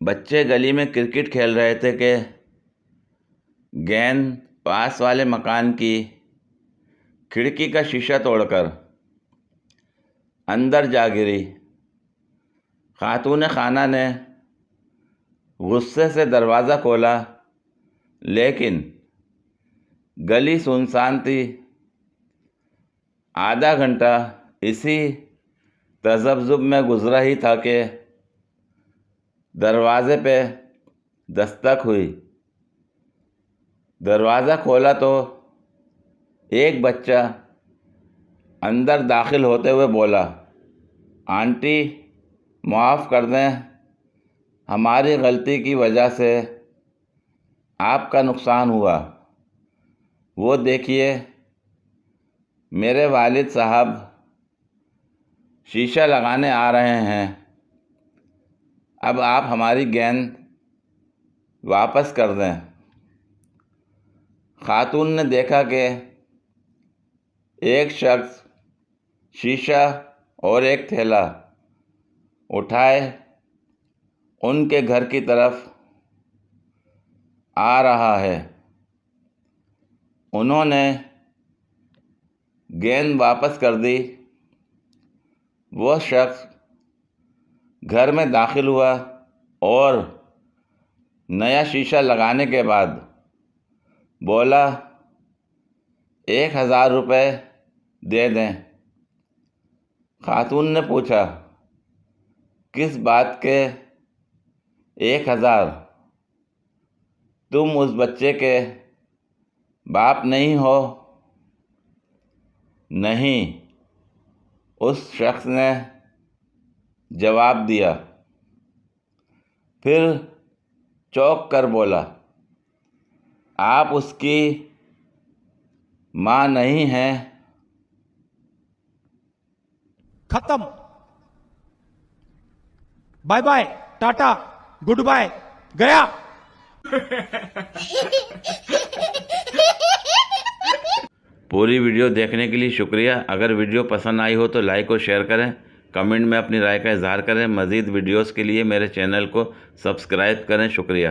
بچے گلی میں کرکٹ کھیل رہے تھے کہ گیند پاس والے مکان کی کھڑکی کا شیشہ توڑ کر اندر جا گری۔ خاتون خانہ نے غصے سے دروازہ کھولا، لیکن گلی سنسان تھی۔ آدھا گھنٹہ اسی تذبذب میں گزرا ہی تھا کہ دروازے پہ دستک ہوئی۔ دروازہ کھولا تو ایک بچہ اندر داخل ہوتے ہوئے بولا، آنٹی معاف کر دیں، ہماری غلطی کی وجہ سے آپ کا نقصان ہوا۔ وہ دیکھیے، میرے والد صاحب شیشہ لگانے آ رہے ہیں، اب آپ ہماری گیند واپس کر دیں۔ خاتون نے دیکھا کہ ایک شخص شیشہ اور ایک تھیلا اٹھائے ان کے گھر کی طرف آ رہا ہے۔ انہوں نے گیند واپس کر دی۔ وہ شخص گھر میں داخل ہوا اور نیا شیشہ لگانے کے بعد بولا، 1000 روپے دے دیں۔ خاتون نے پوچھا، کس بات کے 1000؟ تم اس بچے کے باپ نہیں ہو؟ نہیں، اس شخص نے جواب دیا، پھر چونک کر بولا، آپ اس کی ماں نہیں ہیں؟ ختم، بائے بائے، ٹاٹا، گڈ بائے، گیا۔ پوری ویڈیو دیکھنے کے لیے شکریہ۔ اگر ویڈیو پسند آئی ہو تو لائک اور شیئر کریں، کمنٹ میں اپنی رائے کا اظہار کریں۔ مزید ویڈیوز کے لیے میرے چینل کو سبسکرائب کریں۔ شکریہ۔